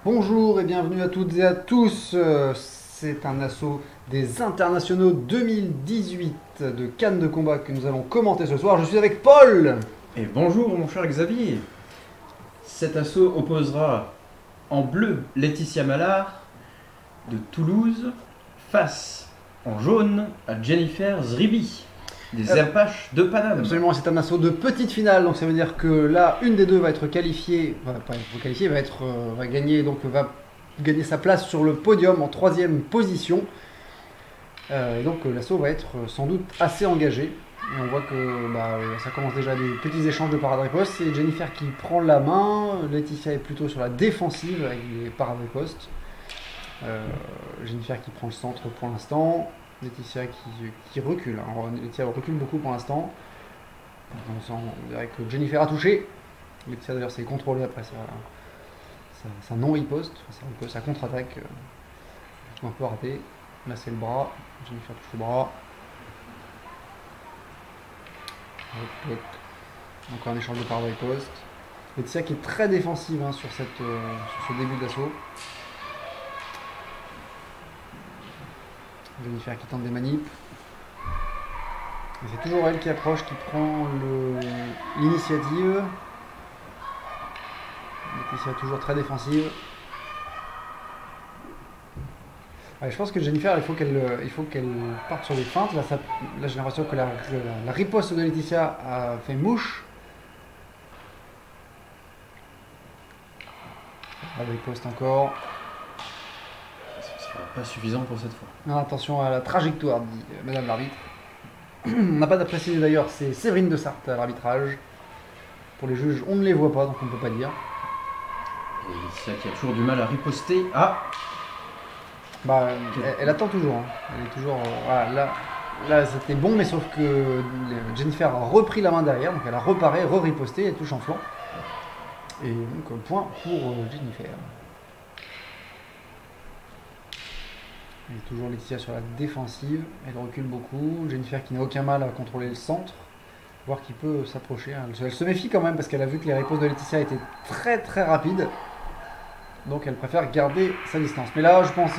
Bonjour et bienvenue à toutes et à tous. C'est un assaut des internationaux 2018 de Cannes de combat que nous allons commenter ce soir. Je suis avec Paul. Et bonjour mon cher Xavier. Cet assaut opposera en bleu Laetitia Mallard de Toulouse face en jaune à Jennifer Zribi des Apaches de Paname. Absolument, c'est un assaut de petite finale, donc ça veut dire que là, une des deux va être qualifiée, va gagner sa place sur le podium en troisième position. Donc l'assaut va être sans doute assez engagé. Et on voit que ça commence déjà des petits échanges de parade-riposte. C'est Jennifer qui prend la main. Laetitia est plutôt sur la défensive avec les parade-ripostes. Jennifer qui prend le centre pour l'instant. Laetitia qui recule. Alors, Laetitia recule beaucoup pour l'instant. On dirait que Jennifer a touché. Laetitia d'ailleurs s'est contrôlée après sa non-riposte, sa contre-attaque. Un peu raté. Là c'est le bras. Jennifer touche le bras. Hop, hop. Encore un échange de parade-riposte. Laetitia qui est très défensive sur ce début d'assaut. Jennifer qui tente des manips. Et c'est toujours elle qui approche, qui prend l'initiative. Laetitia toujours très défensive. Ouais, je pense que Jennifer, il faut qu'elle parte sur des feintes. Là j'ai l'impression que la riposte de Laetitia a fait mouche. La riposte encore. Ce sera pas suffisant pour cette fois. Non, attention à la trajectoire, dit Madame l'arbitre. On n'a pas d'apprécier d'ailleurs, c'est Séverine de Sarthe à l'arbitrage. Pour les juges, on ne les voit pas, donc on ne peut pas dire. Et Laetitia qui a toujours du mal à riposter. Ah, elle attend toujours. Elle est toujours. Voilà, là c'était bon, mais sauf que Jennifer a repris la main derrière, donc elle a reparé, re-riposté, elle touche en flanc. Et donc point pour Jennifer. Elle est toujours Laetitia sur la défensive, elle recule beaucoup. Jennifer qui n'a aucun mal à contrôler le centre, voir qui peut s'approcher. Elle se méfie quand même parce qu'elle a vu que les ripostes de Laetitia étaient très très rapides. Donc elle préfère garder sa distance. Mais là, je pense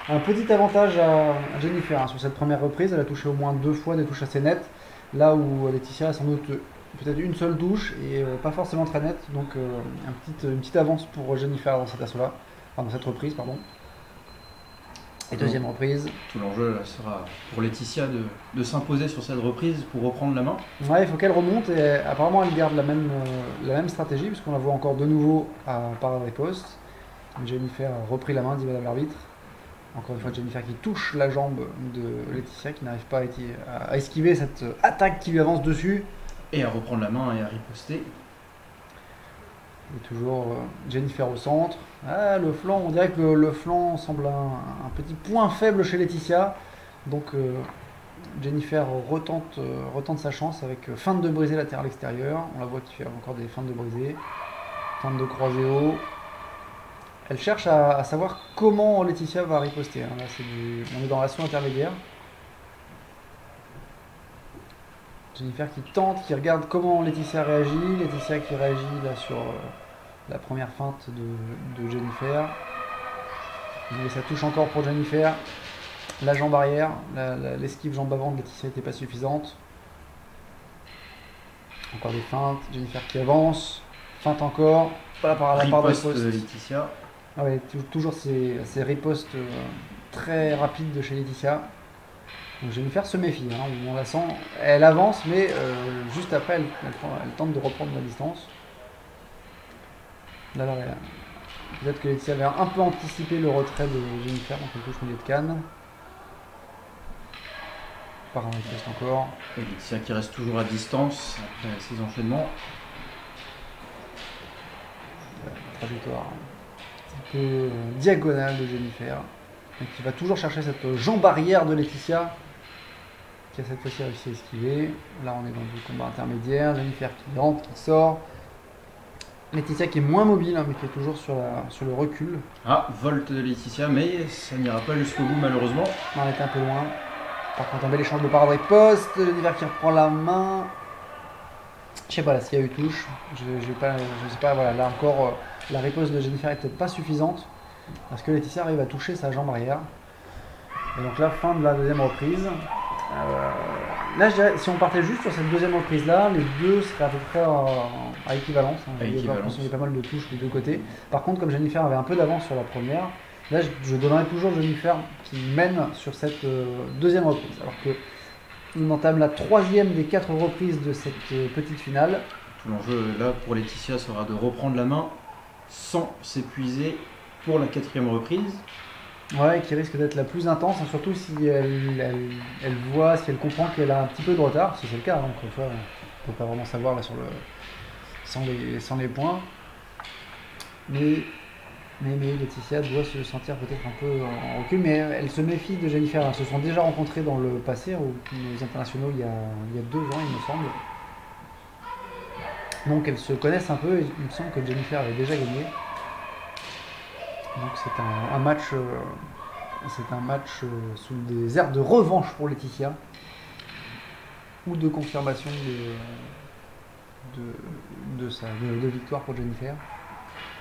un petit avantage à Jennifer sur cette première reprise. Elle a touché au moins 2 fois des touches assez nettes. Là où Laetitia a sans doute peut-être une seule touche et pas forcément très nette. Donc une petite avance pour Jennifer dans cet assaut-là. Enfin, dans cette reprise, pardon. Et deuxième reprise. Tout l'enjeu là sera pour Laetitia de s'imposer sur cette reprise pour reprendre la main. Ouais, il faut qu'elle remonte et apparemment elle garde la même stratégie puisqu'on la voit encore de nouveau à parade-riposte. Jennifer a repris la main, dit Madame l'arbitre. Encore une fois, Jennifer qui touche la jambe de Laetitia, qui n'arrive pas à esquiver cette attaque qui lui avance dessus. Et à reprendre la main et à riposter. Et toujours Jennifer au centre. Ah, le flanc, on dirait que le flanc semble un petit point faible chez Laetitia. Donc Jennifer retente sa chance avec feinte de brisée latérale extérieure. On la voit qui fait encore des feintes de brisée. Feinte de croisé haut. Elle cherche à savoir comment Laetitia va riposter. Là, on est dans l'assaut intermédiaire. Jennifer qui tente, qui regarde comment Laetitia réagit. Laetitia qui réagit là sur la première feinte de Jennifer. Mais ça touche encore pour Jennifer. La jambe arrière, l'esquive jambe avant de Laetitia n'était pas suffisante. Encore des feintes. Jennifer qui avance. Feinte encore. Pas par la part de Laetitia. Ah ouais, toujours ces ripostes très rapides de chez Laetitia. Donc Jennifer se méfie, on la sent, elle avance, mais juste après elle tente de reprendre la distance. Là, peut-être que Laetitia avait un peu anticipé le retrait de Jennifer, donc elle touche milieu de canne. Par un riposte encore. Et Laetitia qui reste toujours à distance après ses enchaînements. Trajectoire un peu diagonale de Jennifer, donc qui va toujours chercher cette jambe arrière de Laetitia, qui a cette fois-ci réussi à esquiver. Là on est dans du combat intermédiaire, Jennifer qui rentre, qui sort. Laetitia qui est moins mobile, mais qui est toujours sur le recul. Ah, volte de Laetitia, mais ça n'ira pas jusqu'au bout malheureusement. On en était un peu loin. Par contre un bel échange de parade-riposte, Jennifer qui reprend la main. Je sais pas là s'il y a eu touche, je sais pas, voilà, là encore la riposte de Jennifer est peut-être pas suffisante parce que Laetitia arrive à toucher sa jambe arrière. Et donc là, fin de la deuxième reprise. Là, je dirais, si on partait juste sur cette deuxième reprise-là, les deux seraient à peu près à équivalence. Hein. Il y a pas mal de touches des deux côtés. Par contre, comme Jennifer avait un peu d'avance sur la première, là, je donnerais toujours Jennifer qui mène sur cette deuxième reprise. Alors que on entame la troisième des 4 reprises de cette petite finale. Tout l'enjeu là pour Laetitia sera de reprendre la main sans s'épuiser pour la 4e reprise. Ouais, qui risque d'être la plus intense, hein, surtout si elle voit, si elle comprend qu'elle a un petit peu de retard, si c'est le cas, hein, encore une fois, on ne peut pas vraiment savoir là sans les points. Mais Laetitia doit se sentir peut-être un peu en recul, mais elle se méfie de Jennifer. Elles se sont déjà rencontrées dans le passé, aux internationaux, il y a 2 ans, il me semble. Donc elles se connaissent un peu, et il me semble que Jennifer avait déjà gagné. Donc c'est un match, sous des airs de revanche pour Laetitia, ou de confirmation de victoire pour Jennifer.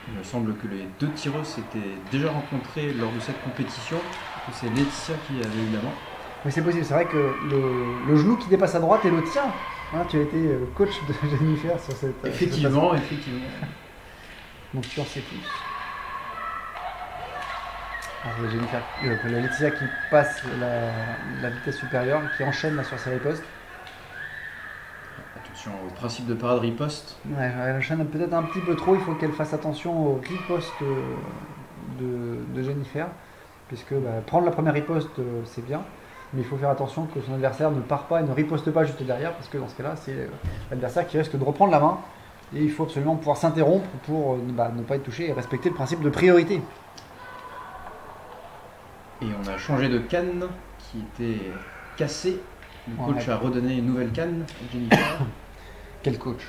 Il me semble que les 2 tireuses s'étaient déjà rencontrées lors de cette compétition, que c'est Laetitia qui avait eu la main. Oui, c'est possible, c'est vrai que le genou qui dépasse à droite est le tien. Hein, tu as été coach de Jennifer sur cette... Effectivement. Donc tu en sais plus. Alors, Jennifer, la Laetitia qui passe la vitesse supérieure, qui enchaîne là, sur ses ripostes. Attention au principe de parade riposte. Ouais, elle enchaîne peut-être un petit peu trop, il faut qu'elle fasse attention aux ripostes de Jennifer, puisque prendre la première riposte c'est bien, mais il faut faire attention que son adversaire ne part pas et ne riposte pas juste derrière, parce que dans ce cas-là, c'est l'adversaire qui risque de reprendre la main, et il faut absolument pouvoir s'interrompre pour ne pas être touché et respecter le principe de priorité. Et on a changé de canne qui était cassée. Le coach a redonné une nouvelle canne à Jennifer. Quel coach?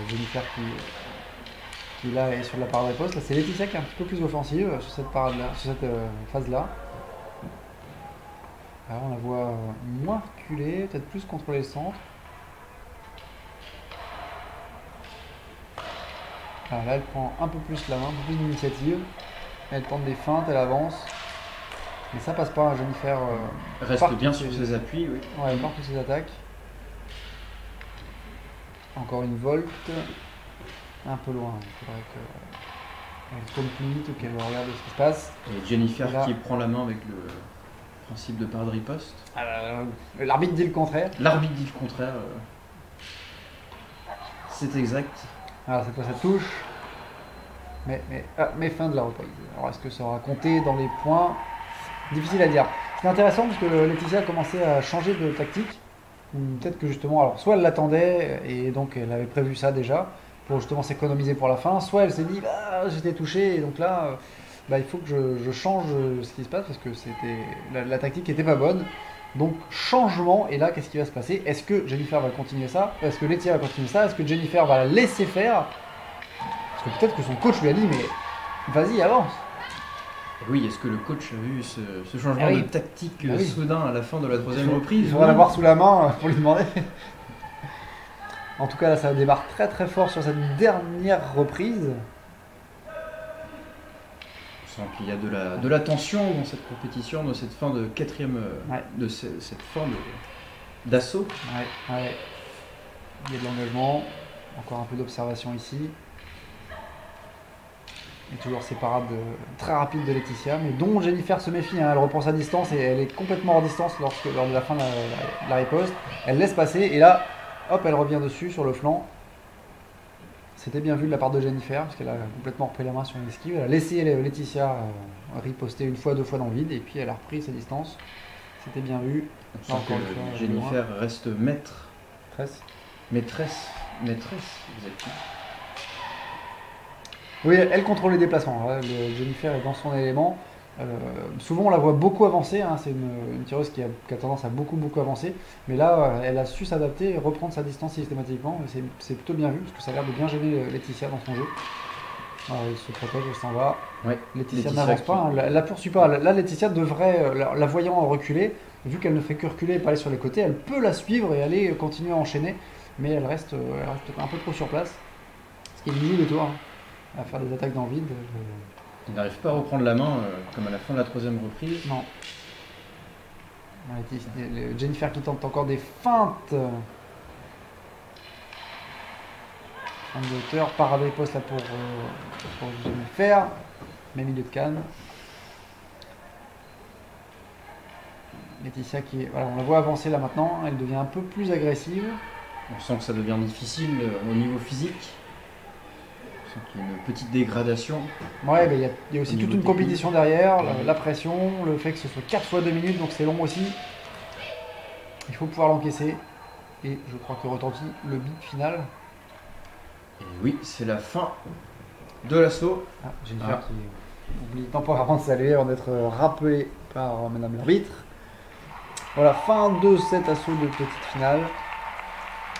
Jennifer qui là est sur la parade riposte. Là, c'est Laetitia qui est un petit peu plus offensive sur cette parade-là, sur cette phase-là. Alors on la voit moins reculer, peut-être plus contrôler le centre. Alors là, elle prend un peu plus la main, un peu plus d'initiative. Elle tente des feintes, elle avance. Mais ça passe pas, Jennifer reste bien sur ses appuis, oui. Ouais, elle part toutes ses attaques. Encore une volte. Un peu loin, il faudrait qu'elle tourne plus vite ou qu'elle regarde ce qui se passe. Et Jennifer là, qui prend la main avec le principe de parade riposte. L'arbitre dit le contraire. L'arbitre dit le contraire. C'est exact. Alors cette fois ça touche. Mais fin de la reprise. Alors est-ce que ça aura compté dans les points? Difficile à dire. C'est intéressant parce que Laetitia a commencé à changer de tactique. Peut-être que justement, alors soit elle l'attendait et donc elle avait prévu ça déjà pour justement s'économiser pour la fin, soit elle s'est dit j'étais touché et donc là il faut que je change ce qui se passe parce que c'était la tactique n'était pas bonne. Donc changement, et là qu'est-ce qui va se passer? Est-ce que Jennifer va continuer ça? Est-ce que Laetitia va continuer ça? Est-ce que Jennifer va la laisser faire? Parce que peut-être que son coach lui a dit mais vas-y avance. Et oui, est-ce que le coach a vu ce changement de tactique soudain à la fin de la 3e reprise? Il faudra l'avoir sous la main pour lui demander. En tout cas là ça démarre très très fort sur cette dernière reprise. On sent qu'il y a de la tension dans cette compétition, dans cette fin de 4e, de cette fin d'assaut. Ouais. Il y a de l'engagement, encore un peu d'observation ici. Et toujours ces parades très rapides de Laetitia, mais dont Jennifer se méfie, hein. Elle reprend sa distance et elle est complètement hors distance lors de la fin de la riposte. Elle laisse passer et là, hop, elle revient dessus sur le flanc. C'était bien vu de la part de Jennifer, parce qu'elle a complètement repris la main sur une esquive. Elle a laissé Laetitia riposter une fois, 2 fois dans le vide, et puis elle a repris sa distance. C'était bien vu. On sent que Jennifer reste maîtresse, exactement. Oui, elle contrôle les déplacements. Jennifer est dans son élément. Souvent, on la voit beaucoup avancer. Hein. C'est une tireuse qui a tendance à beaucoup avancer. Mais là, elle a su s'adapter et reprendre sa distance systématiquement. C'est plutôt bien vu parce que ça a l'air de bien gêner Laetitia dans son jeu. Alors, elle se protège, elle s'en va. Ouais, Laetitia n'avance pas. Elle la poursuit pas. Là, Laetitia devrait, la voyant reculer, vu qu'elle ne fait que reculer et pas aller sur les côtés, elle peut la suivre et aller continuer à enchaîner. Mais elle reste un peu trop sur place. Il joue des tours à faire des attaques dans le vide. Il n'arrive pas à reprendre la main comme à la fin de la 3e reprise. Non. Jennifer qui tente encore des feintes. Feinte de hauteur, parade des postes là pour Jennifer. Même milieu de canne. Laetitia qui est. Voilà, on la voit avancer là maintenant, elle devient un peu plus agressive. On sent que ça devient difficile au niveau physique. On sent qu'il y a une petite dégradation. Ouais, il y a aussi toute une technique. compétition derrière, la pression, le fait que ce soit 4 fois 2 minutes, donc c'est long aussi. Il faut pouvoir l'encaisser. Et je crois que retentit le bip final. Et oui, c'est la fin de l'assaut. Ah, Jennifer qui oublie temporairement de saluer avant d'être rappelé par Madame l'arbitre. Voilà, fin de cet assaut de petite finale.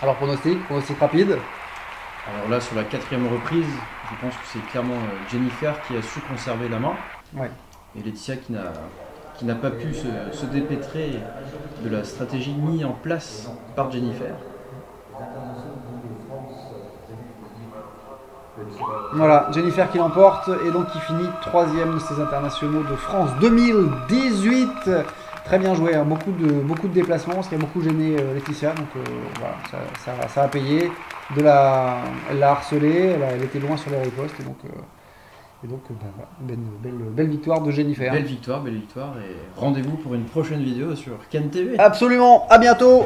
Alors pronostic rapide. Alors là, sur la 4e reprise, je pense que c'est clairement Jennifer qui a su conserver la main. Ouais. Et Laetitia qui n'a pas pu se dépêtrer de la stratégie mise en place par Jennifer. Voilà, Jennifer qui l'emporte et donc qui finit 3e de ces internationaux de France 2018. Très bien joué, hein. beaucoup de déplacements, ce qui a beaucoup gêné Laetitia. Donc voilà, ça a payé. Elle l'a harcelée, elle était loin sur les ripostes. Et donc voilà, belle victoire de Jennifer. Belle victoire. Et rendez-vous pour une prochaine vidéo sur Ken TV. Absolument, à bientôt.